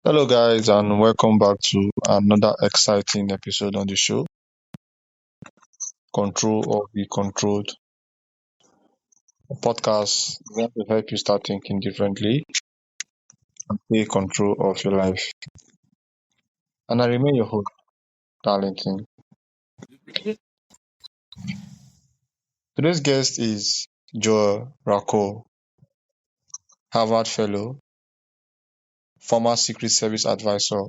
Hello, guys, and welcome back to another exciting episode on the show. Control or Be Controlled, a podcast designed to help you start thinking differently and take control of your life. And I remain your host, Darlington. Today's guest is Joel Rakow, Harvard Fellow, former Secret Service advisor,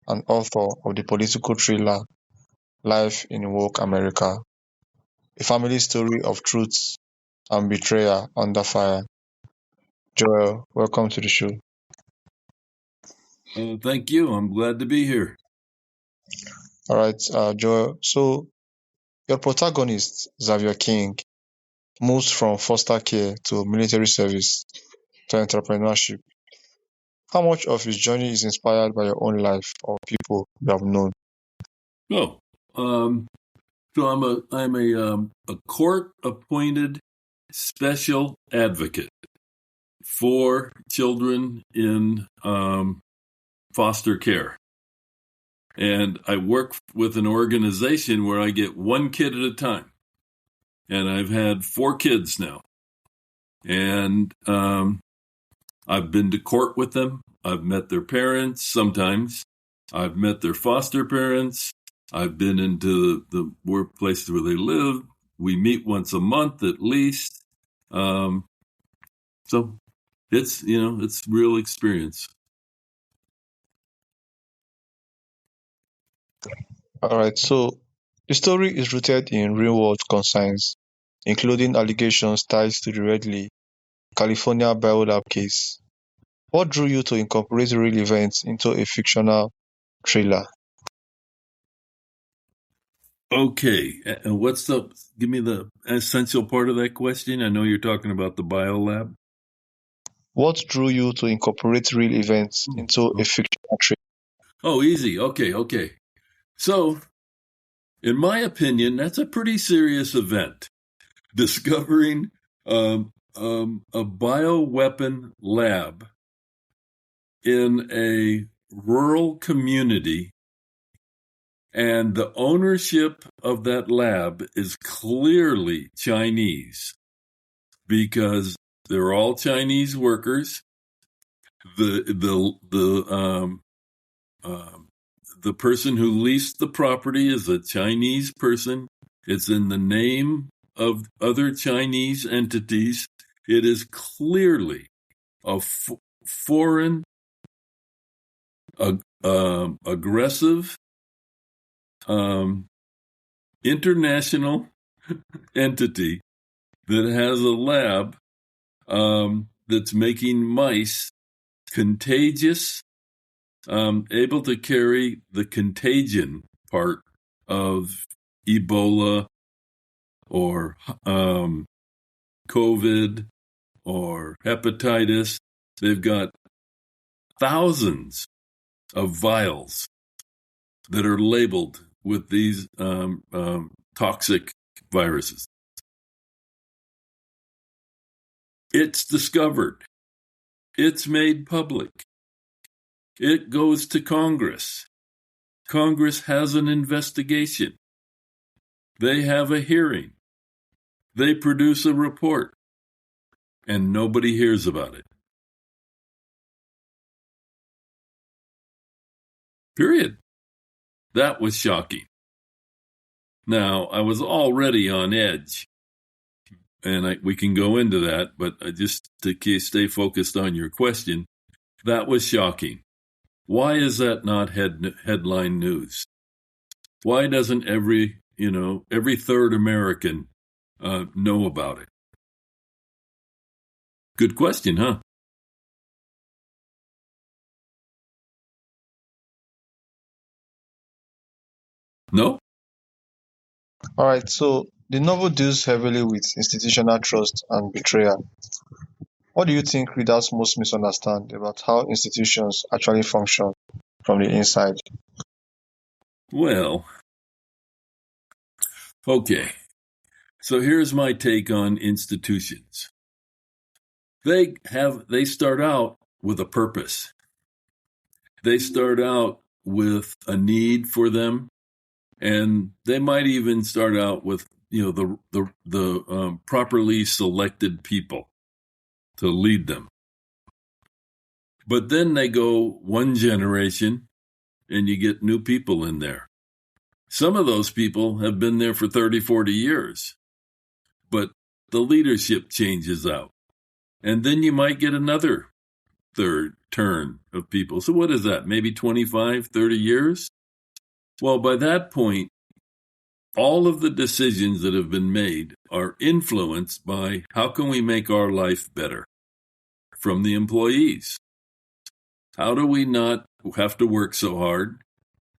and author of the political thriller Life in Woke America, a family story of truth and betrayal under fire. Joel, welcome to the show. Thank you. I'm glad to be here. All right, Joel. So your protagonist, Xavier King, moves from foster care to military service to entrepreneurship. How much of his journey is inspired by your own life or people you have known? Oh, so I'm a court-appointed special advocate for children in foster care, and I work with an organization where I get one kid at a time, and I've had 4 kids now, and I've been to court with them. I've met their parents sometimes. I've met their foster parents. I've been into the workplace where they live. We meet once a month at least. So it's real experience. All right, so the story is rooted in real-world concerns, including allegations tied to the Redley, California biolab case. What drew you to incorporate real events into a fictional thriller? Okay, and give me the essential part of that question. I know you're talking about the biolab. What drew you to incorporate real events into a fictional thriller? Oh, easy. Okay. So, in my opinion, that's a pretty serious event. Discovering a bioweapon lab in a rural community, and the ownership of that lab is clearly Chinese because they're all Chinese workers. The person who leased the property is a Chinese person. It's in the name of other Chinese entities. It is clearly a foreign, aggressive, international entity that has a lab that's making mice contagious, able to carry the contagion part of Ebola or COVID or hepatitis. They've got thousands of vials that are labeled with these toxic viruses. It's discovered. It's made public. It goes to Congress. Congress has an investigation. They have a hearing. They produce a report. And nobody hears about it. Period. That was shocking. Now, I was already on edge, and we can go into that, but just to stay focused on your question, that was shocking. Why is that not headline news? Why doesn't every third American know about it? Good question, huh? No? All right, so the novel deals heavily with institutional trust and betrayal. What do you think readers most misunderstand about how institutions actually function from the inside? Well, okay. So here's my take on institutions. They start out with a purpose. they start out with a need for them, and they might even start out with the properly selected people to lead them. But then they go one generation, and you get new people in there. Some of those people have been there for 30, 40 years, but the leadership changes out. And then you might get another third turn of people. So what is that? Maybe 25, 30 years? Well, by that point, all of the decisions that have been made are influenced by how can we make our life better from the employees? How do we not have to work so hard?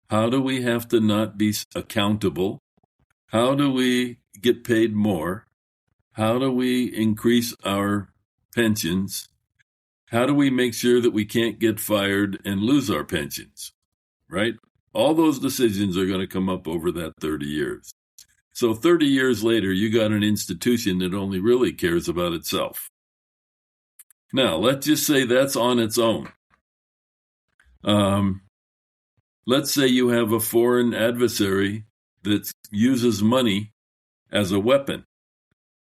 How do we have to not be accountable? How do we get paid more? How do we increase our pensions? How do we make sure that we can't get fired and lose our pensions, right? All those decisions are going to come up over that 30 years. So 30 years later, you got an institution that only really cares about itself. Now, let's just say that's on its own. Let's say you have a foreign adversary that uses money as a weapon.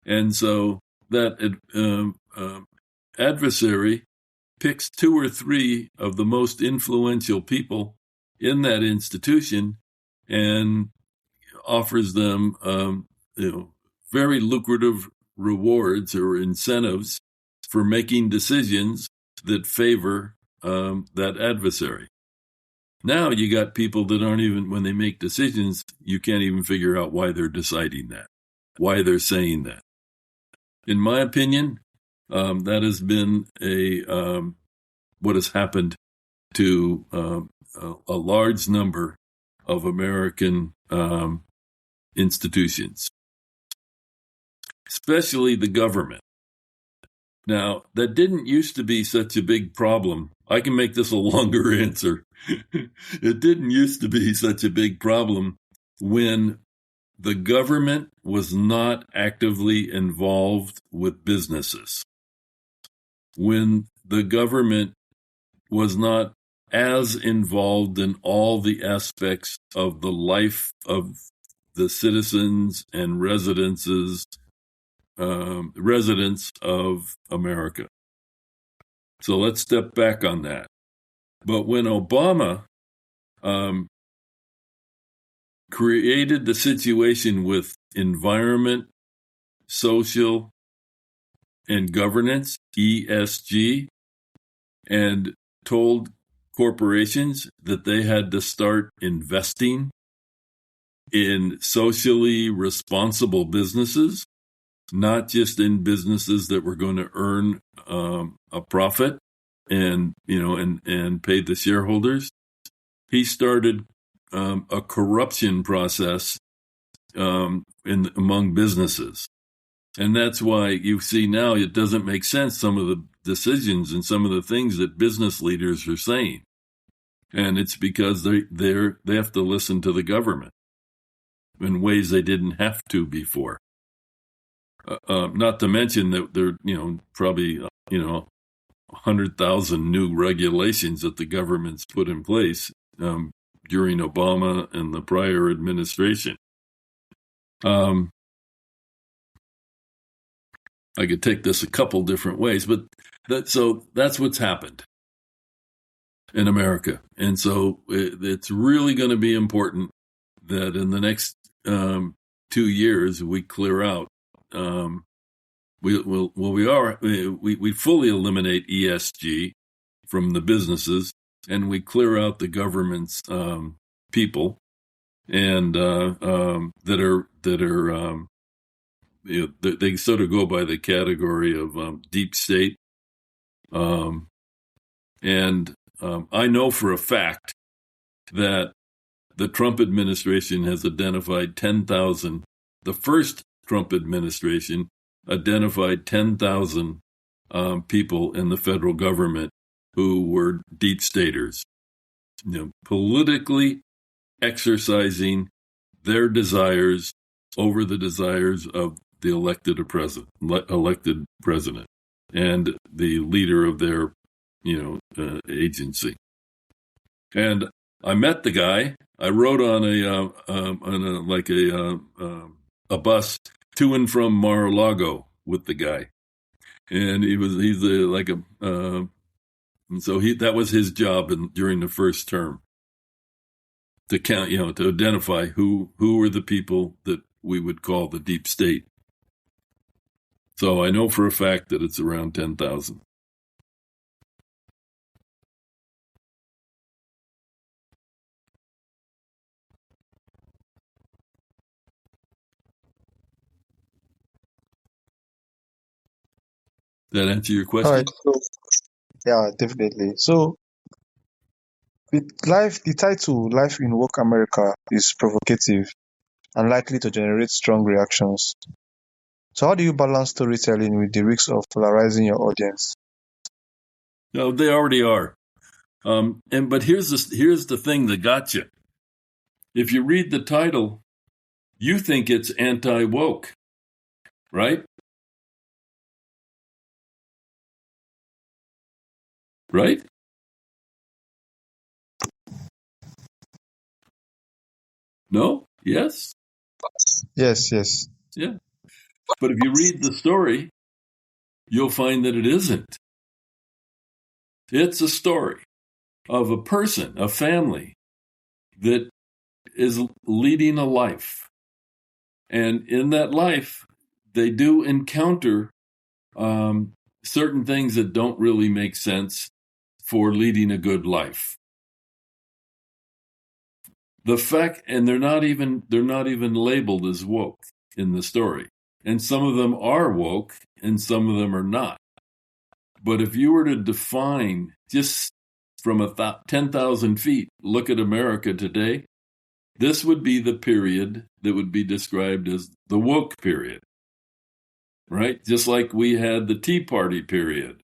And so that adversary picks 2 or 3 of the most influential people in that institution and offers them very lucrative rewards or incentives for making decisions that favor that adversary. Now you got people that aren't even, when they make decisions, you can't even figure out why they're deciding that, why they're saying that. In my opinion, that has been what has happened to a large number of American institutions, especially the government. Now, that didn't used to be such a big problem. I can make this a longer answer. It didn't used to be such a big problem when the government was not actively involved with businesses, when the government was not as involved in all the aspects of the life of the citizens and residents of America. So let's step back on that. But when Obama created the situation with environment, social, and governance, ESG, and told corporations that they had to start investing in socially responsible businesses, not just in businesses that were going to earn a profit and pay the shareholders. He started a corruption process among businesses. And that's why you see now it doesn't make sense, some of the decisions and some of the things that business leaders are saying. And it's because they have to listen to the government in ways they didn't have to before. Not to mention that there probably 100,000 new regulations that the government's put in place during Obama and the prior administration. I could take this a couple different ways, but that's what's happened in America. And so it's really going to be important that in the next 2 years we clear out. We fully eliminate ESG from the businesses, and we clear out the government's people, and that are they sort of go by the category of deep state. And I know for a fact that the Trump administration has identified 10,000. The first Trump administration identified 10,000 people in the federal government who were deep staters, politically exercising their desires over the desires of the elected president and the leader of their agency. And I met the guy. I rode on a bus to and from Mar-a-Lago with the guy, and and so that was his job during the first term, to count, to identify who were the people that we would call the deep state. So I know for a fact that it's around 10,000. That answer your All right. question? So, yeah, definitely. So, with life, the title "Life in Woke America" is provocative and likely to generate strong reactions. So, how do you balance storytelling with the risks of polarizing your audience? No, they already are. But here's the thing that got you. If you read the title, you think it's anti-woke, right? Right? No? Yes? Yes, yes, Yeah. But if you read the story, you'll find that it isn't. It's a story of a person, a family that is leading a life. And in that life, they do encounter certain things that don't really make sense for leading a good life. And they're not even labeled as woke in the story. And some of them are woke and some of them are not. But if you were to define just from 10,000 feet, look at America today, this would be the period that would be described as the woke period, right? Just like we had the Tea Party period.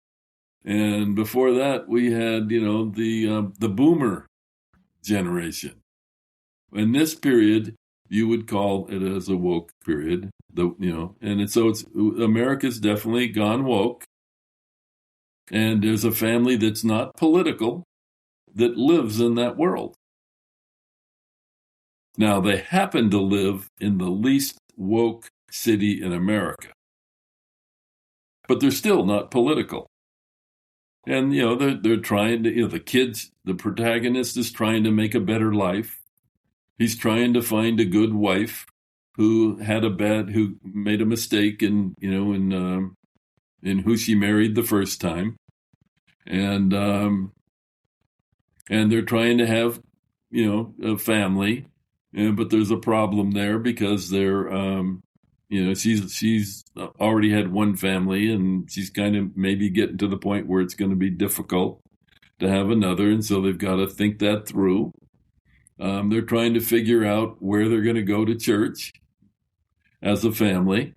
And before that, we had, the boomer generation. In this period, you would call it as a woke period. It's America's definitely gone woke. And there's a family that's not political that lives in that world. Now, they happen to live in the least woke city in America, but they're still not political. And, they're trying to, the protagonist is trying to make a better life. He's trying to find a good wife who made a mistake in who she married the first time. And they're trying to have, a family. But there's a problem there because she's already had one family and she's kind of maybe getting to the point where it's going to be difficult to have another. And so they've got to think that through. They're trying to figure out where they're going to go to church as a family.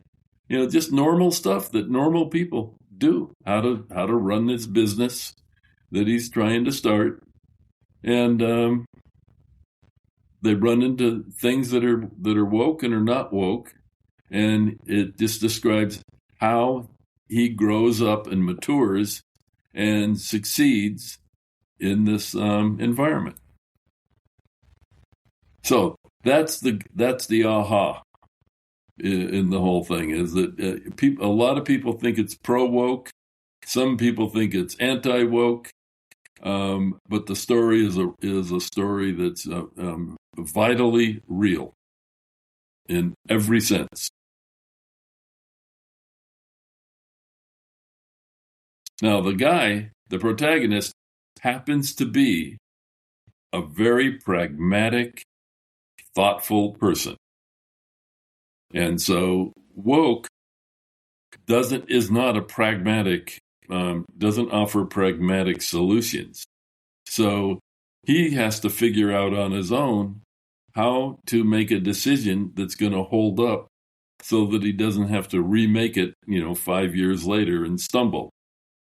Just normal stuff that normal people do. How to run this business that he's trying to start. And they run into things that are woke and are not woke, and it just describes how he grows up and matures and succeeds in this environment. So that's the aha in the whole thing, is that a lot of people think it's pro woke, some people think it's anti woke, but the story is a story that's vitally real in every sense. Now, the protagonist, happens to be a very pragmatic, thoughtful person. And so woke is not a pragmatic, doesn't offer pragmatic solutions. So he has to figure out on his own how to make a decision that's going to hold up so that he doesn't have to remake it, 5 years later and stumble.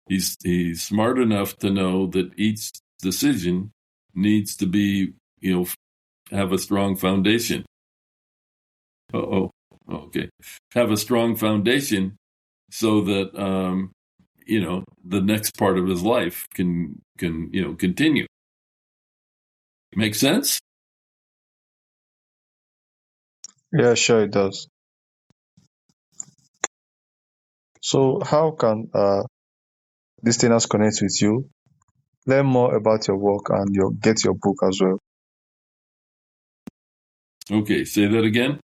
He's smart enough to know that each decision needs to be, have a strong foundation. Okay. Have a strong foundation so that, the next part of his life can continue. Make sense? Yeah, sure it does. So how can listeners connect with you, learn more about your work, and get your book as well? Okay, say that again.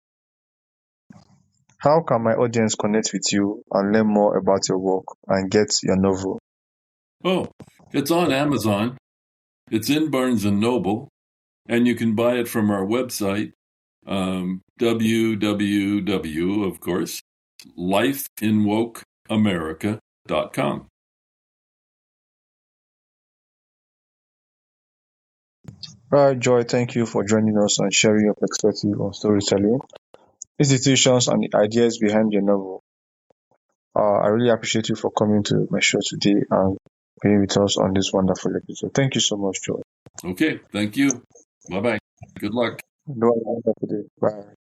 How can my audience connect with you and learn more about your work and get your novel? Oh, it's on Amazon. It's in Barnes and Noble, and you can buy it from our website, www, of course, lifeinwokeamerica.com. Right, Joy, thank you for joining us and sharing your perspective on storytelling, institutions, and the ideas behind your novel. I really appreciate you for coming to my show today and being with us on this wonderful episode. Thank you so much, Joy. Okay, thank you. Bye-bye. Good luck. Have a wonderful day. Bye.